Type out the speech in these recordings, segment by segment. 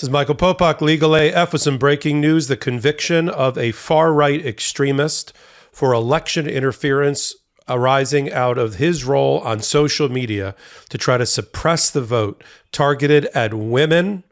This is Michael Popak, Legal AF, with some breaking news. The conviction of a far-right extremist for election interference arising out of his role on social media to try to suppress the vote, targeted at women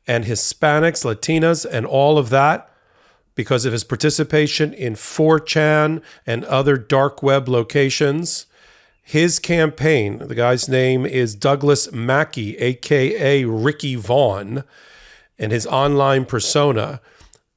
and Hispanics, Latinas, and all of that because of his participation in 4chan and other dark web locations. His campaign, the guy's name is Douglas Mackey, a.k.a. Ricky Vaughn, and his online persona.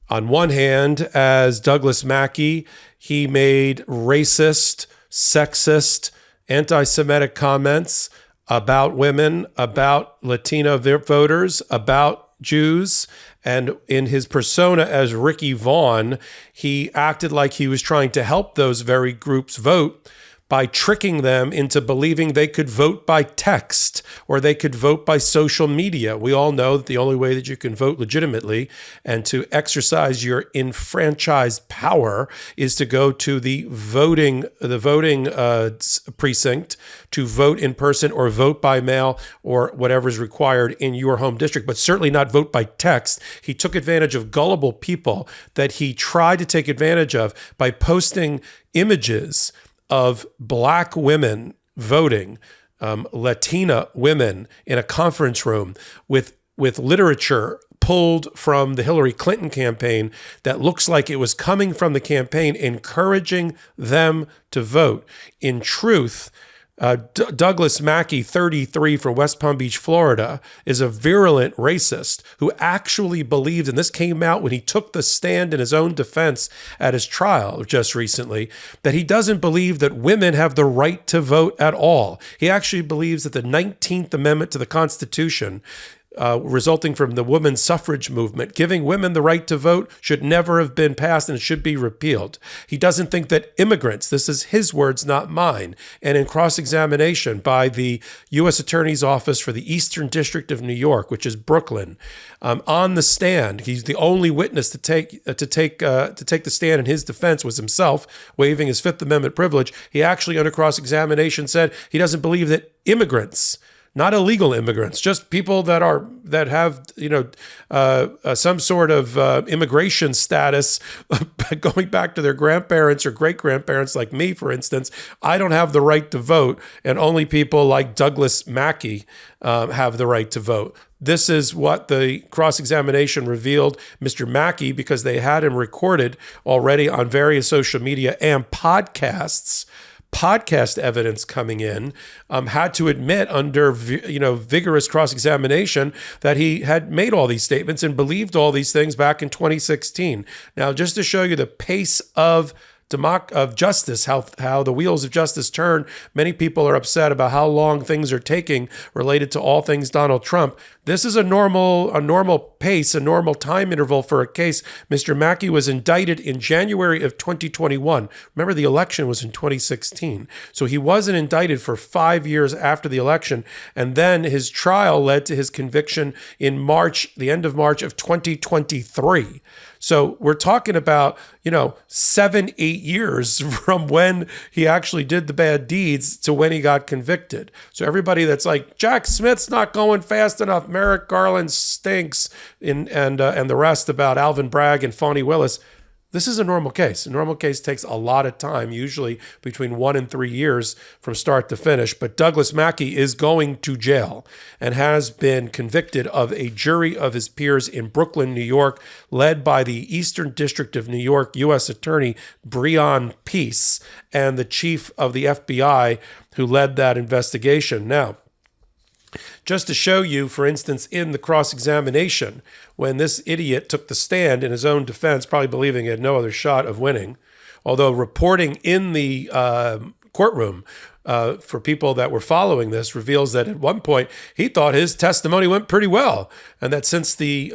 On one hand, as Douglas Mackey, he made racist, sexist, anti-Semitic comments about women, about Latino voters, about Jews. And in his persona as Ricky Vaughn, he acted like he was trying to help those very groups vote by tricking them into believing they could vote by text or they could vote by social media. We all know that the only way that you can vote legitimately and to exercise your enfranchised power is to go to the voting precinct to vote in person or vote by mail or whatever is required in your home district, but certainly not vote by text. He took advantage of gullible people that he tried to take advantage of by posting images of black women voting, Latina women in a conference room with literature pulled from the Hillary Clinton campaign that looks like it was coming from the campaign, encouraging them to vote. In truth, Douglas Mackey, 33, from West Palm Beach, Florida, is a virulent racist who actually believes, and this came out when he took the stand in his own defense at his trial just recently, that he doesn't believe that women have the right to vote at all. He actually believes that the 19th Amendment to the Constitution, resulting from the women's suffrage movement, giving women the right to vote, should never have been passed and it should be repealed. He doesn't think that immigrants, this is his words, not mine, and in cross-examination by the U.S. Attorney's Office for the Eastern District of New York, which is Brooklyn, on the stand, he's the only witness to take the stand in his defense was himself, waiving his Fifth Amendment privilege. He actually, under cross-examination, said he doesn't believe that immigrants, not illegal immigrants, just people that have some sort of immigration status going back to their grandparents or great-grandparents like me, for instance. I don't have the right to vote, and only people like Douglas Mackey have the right to vote. This is what the cross-examination revealed. Mr. Mackey, because they had him recorded already on various social media and podcast evidence coming in, had to admit under vigorous cross-examination that he had made all these statements and believed all these things back in 2016. Now, just to show you the pace of justice, how the wheels of justice turn, many people are upset about how long things are taking related to all things Donald Trump. This is a normal pace, a normal time interval for a case. Mr. Mackey was indicted in January of 2021. Remember, the election was in 2016. So he wasn't indicted for 5 years after the election. And then his trial led to his conviction in March, the end of March of 2023. So we're talking about, 7-8 years from when he actually did the bad deeds to when he got convicted. So everybody that's like, Jack Smith's not going fast enough, Merrick Garland stinks, and the rest about Alvin Bragg and Fani Willis, this is a normal case. A normal case takes a lot of time, usually between 1 and 3 years from start to finish. But Douglas Mackey is going to jail and has been convicted of a jury of his peers in Brooklyn, New York, led by the Eastern District of New York U.S. Attorney Breon Peace and the chief of the FBI who led that investigation. Now, just to show you, for instance, in the cross-examination, when this idiot took the stand in his own defense, probably believing he had no other shot of winning, although reporting in the courtroom for people that were following this reveals that at one point he thought his testimony went pretty well, and that since the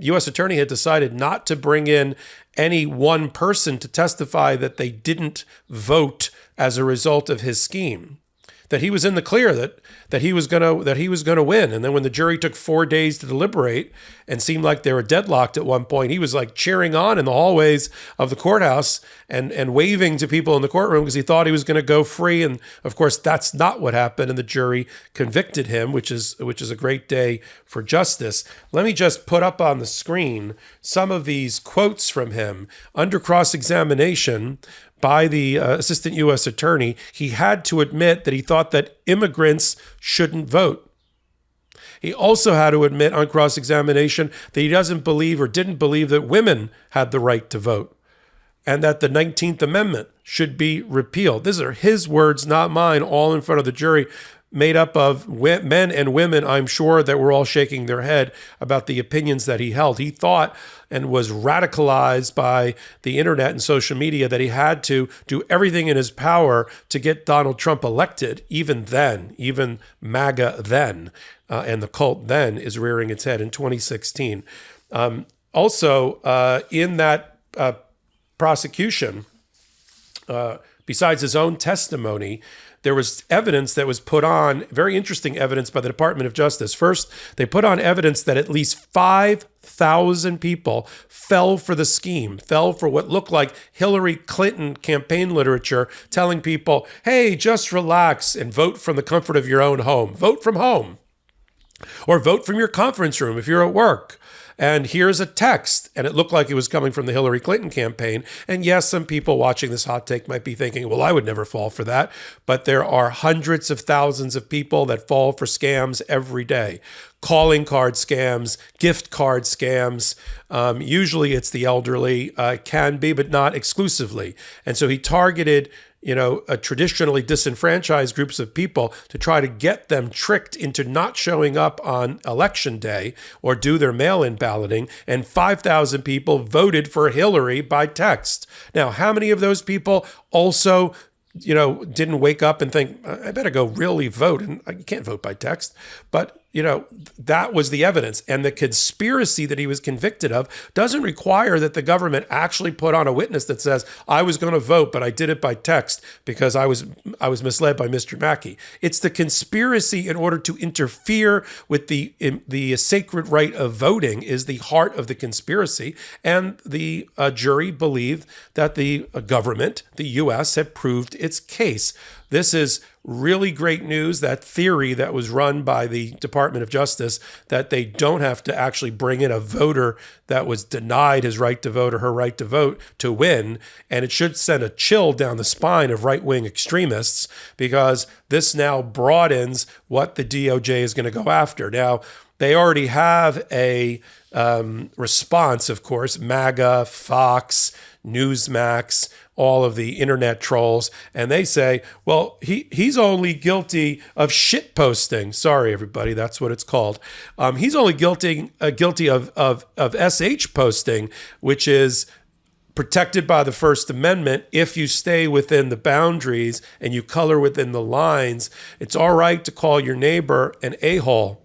U.S. attorney had decided not to bring in any one person to testify that they didn't vote as a result of his scheme, that he was in the clear, that he was gonna win. And then when the jury took 4 days to deliberate and seemed like they were deadlocked at one point, he was like cheering on in the hallways of the courthouse and waving to people in the courtroom because he thought he was going to go free. And of course, that's not what happened. And the jury convicted him, which is a great day for justice. Let me just put up on the screen some of these quotes from him under cross-examination by the assistant U.S. attorney. He had to admit that he thought that immigrants shouldn't vote. He also had to admit on cross-examination that he doesn't believe or didn't believe that women had the right to vote and that the 19th Amendment should be repealed. These are his words, not mine, all in front of the jury, made up of men and women, I'm sure, that were all shaking their head about the opinions that he held. He thought and was radicalized by the internet and social media that he had to do everything in his power to get Donald Trump elected, even then, even MAGA then, and the cult then is rearing its head in 2016. Also, in that prosecution, besides his own testimony, there was evidence that was put on, very interesting evidence by the Department of Justice. First, they put on evidence that at least 5,000 people fell for the scheme, fell for what looked like Hillary Clinton campaign literature telling people, hey, just relax and vote from the comfort of your own home. Vote from home. Or vote from your conference room if you're at work. And here's a text, and it looked like it was coming from the Hillary Clinton campaign. And yes, some people watching this hot take might be thinking, well, I would never fall for that. But there are hundreds of thousands of people that fall for scams every day. Calling card scams, gift card scams. Usually it's the elderly, can be, but not exclusively. And so he targeted traditionally disenfranchised groups of people to try to get them tricked into not showing up on election day or do their mail-in balloting. And 5,000 people voted for Hillary by text. Now, how many of those people also didn't wake up and think, I better go really vote? And you can't vote by text. But that was the evidence. And the conspiracy that he was convicted of doesn't require that the government actually put on a witness that says, I was going to vote, but I did it by text because I was misled by Mr. Mackey. It's the conspiracy in order to interfere with the sacred right of voting is the heart of the conspiracy. And the jury believed that the government, the U.S., had proved its case. This is really great news. That theory that was run by the Department of Justice that they don't have to actually bring in a voter that was denied his right to vote or her right to vote to win. And it should send a chill down the spine of right-wing extremists because this now broadens what the DOJ is going to go after. Now, they already have a response, of course, MAGA, Fox, Newsmax, all of the internet trolls, and they say, well, he's only guilty of shit posting. Sorry, everybody, that's what it's called. He's only guilty of SH posting, which is protected by the First Amendment if you stay within the boundaries and you color within the lines. It's all right to call your neighbor an a-hole.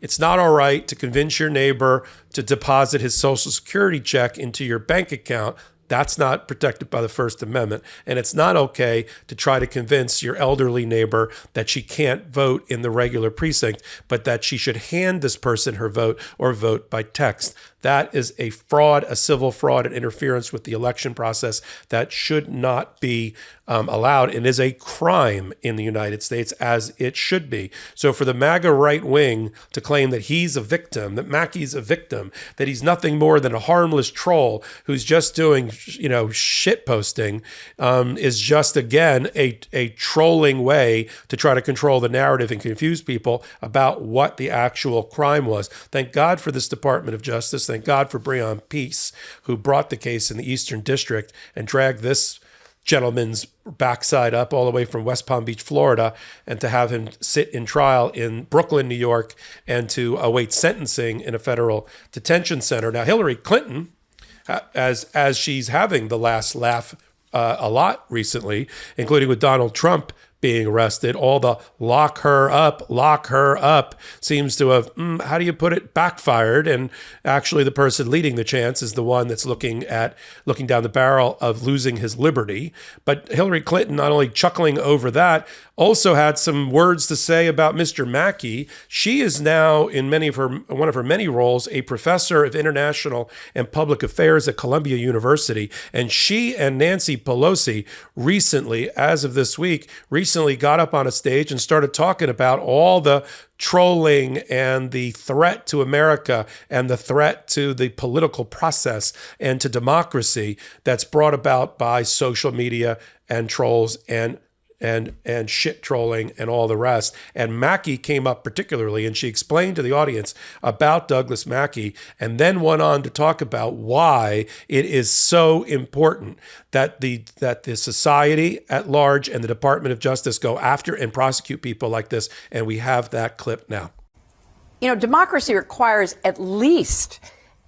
It's not all right to convince your neighbor to deposit his Social Security check into your bank account. That's not protected by the First Amendment. And it's not okay to try to convince your elderly neighbor that she can't vote in the regular precinct, but that she should hand this person her vote or vote by text. That is a fraud, a civil fraud, and interference with the election process that should not be allowed and is a crime in the United States, as it should be. So for the MAGA right wing to claim that he's a victim, that Mackey's a victim, that he's nothing more than a harmless troll who's just doing, shit posting, is just, again, a trolling way to try to control the narrative and confuse people about what the actual crime was. Thank God for this Department of Justice. Thank God for Breon Peace, who brought the case in the Eastern District and dragged this gentleman's backside up all the way from West Palm Beach, Florida, and to have him sit in trial in Brooklyn, New York, and to await sentencing in a federal detention center. Now, Hillary Clinton, as she's having the last laugh a lot recently, including with Donald Trump being arrested. All the lock her up seems to have, how do you put it, backfired. And actually the person leading the chance is the one that's looking down the barrel of losing his liberty. But Hillary Clinton, not only chuckling over that, also had some words to say about Mr. Mackey. She is now, in one of her many roles, a professor of international and public affairs at Columbia University. And she and Nancy Pelosi recently, as of this week, got up on a stage and started talking about all the trolling and the threat to America and the threat to the political process and to democracy that's brought about by social media and trolls and shit trolling and all the rest. And Mackey came up particularly, and she explained to the audience about Douglas Mackey, and then went on to talk about why it is so important that the society at large and the Department of Justice go after and prosecute people like this. And we have that clip now. You know, democracy requires at least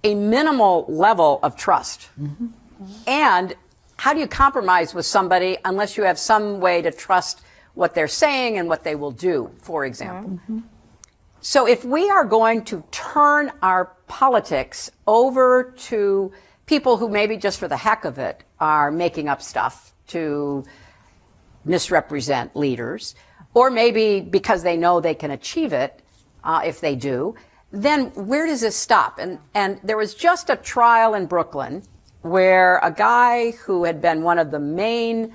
a minimal level of trust. Mm-hmm. And how do you compromise with somebody unless you have some way to trust what they're saying and what they will do, for example? Mm-hmm. So if we are going to turn our politics over to people who maybe just for the heck of it are making up stuff to misrepresent leaders, or maybe because they know they can achieve it if they do, then where does this stop? And there was just a trial in Brooklyn where a guy who had been one of the main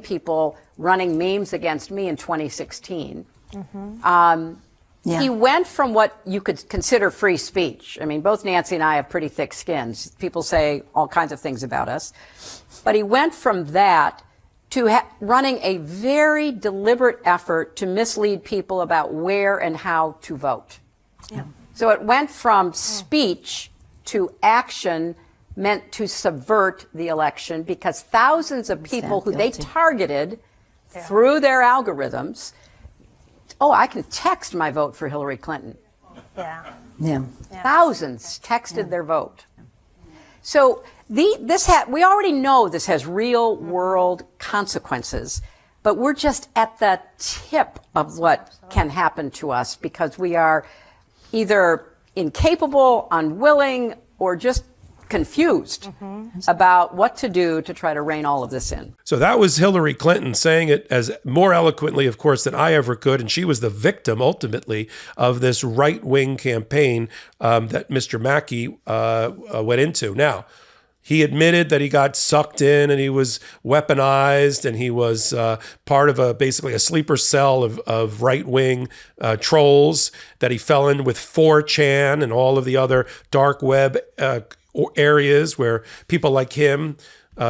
people running memes against me in 2016. Mm-hmm. He went from what you could consider free speech. I mean, both Nancy and I have pretty thick skins. People say all kinds of things about us. But he went from that to running a very deliberate effort to mislead people about where and how to vote. Yeah. So it went from speech to action meant to subvert the election, because thousands of people who they targeted through their algorithms, I can text my vote for Hillary Clinton. Yeah. Thousands texted their vote. So we already know this has real world consequences, but we're just at the tip of what can happen to us because we are either incapable, unwilling, or just confused about what to do to try to rein all of this in. So that was Hillary Clinton saying it as more eloquently, of course, than I ever could. And she was the victim, ultimately, of this right-wing campaign that Mr. Mackey went into. Now, he admitted that he got sucked in and he was weaponized and he was part of basically a sleeper cell of right-wing trolls, that he fell in with 4chan and all of the other dark web areas where people like him,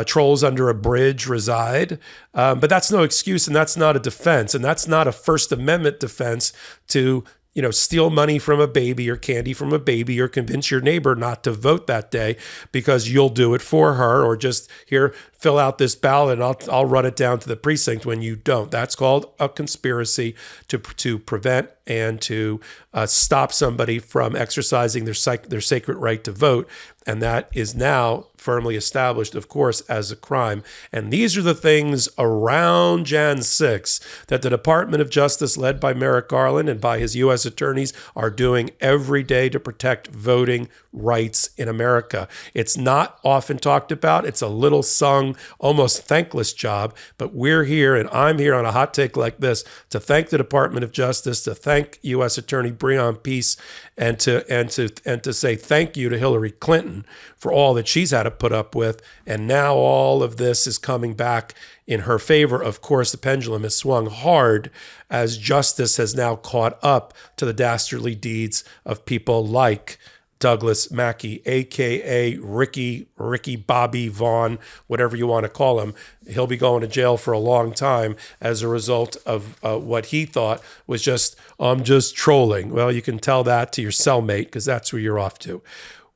trolls under a bridge, reside. But that's no excuse, and that's not a defense, and that's not a First Amendment defense to steal money from a baby or candy from a baby or convince your neighbor not to vote that day because you'll do it for her, or just here, fill out this ballot and I'll run it down to the precinct when you don't. That's called a conspiracy to prevent and to stop somebody from exercising their sacred right to vote. And that is now firmly established, of course, as a crime. And these are the things around Jan 6 that the Department of Justice, led by Merrick Garland and by his U.S. attorneys, are doing every day to protect voting rights in America. It's not often talked about. It's a little sung, almost thankless job. But we're here, and I'm here on a hot take like this to thank the Department of Justice, to thank U.S. Attorney Breon Peace, and to say thank you to Hillary Clinton for all that she's had to put up with. And now all of this is coming back in her favor. Of course, the pendulum has swung hard as justice has now caught up to the dastardly deeds of people like Douglas Mackey, a.k.a. Ricky Bobby Vaughn, whatever you want to call him. He'll be going to jail for a long time as a result of what he thought was I'm just trolling. Well, you can tell that to your cellmate, because that's where you're off to.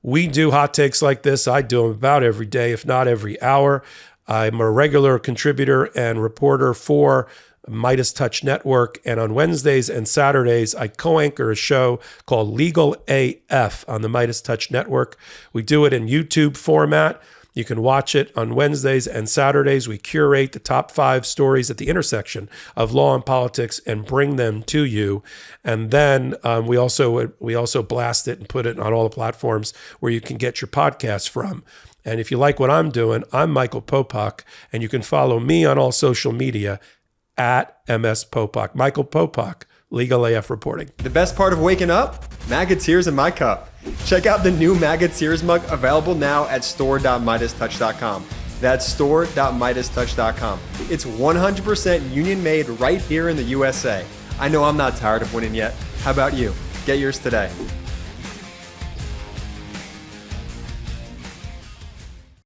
We do hot takes like this. I do them about every day, if not every hour. I'm a regular contributor and reporter for MeidasTouch Network, and on Wednesdays and Saturdays, I co-anchor a show called Legal AF on the MeidasTouch Network. We do it in YouTube format. You can watch it on Wednesdays and Saturdays. We curate the top 5 stories at the intersection of law and politics and bring them to you. And then we also blast it and put it on all the platforms where you can get your podcasts from. And if you like what I'm doing, I'm Michael Popak, and you can follow me on all social media at MS Popak. Michael Popak, Legal AF Reporting. The best part of waking up? MAGA Tears in my cup. Check out the new MAGA Tears mug available now at store.MeidasTouch.com. That's store.MeidasTouch.com. It's 100% union made right here in the USA. I know I'm not tired of winning yet. How about you? Get yours today.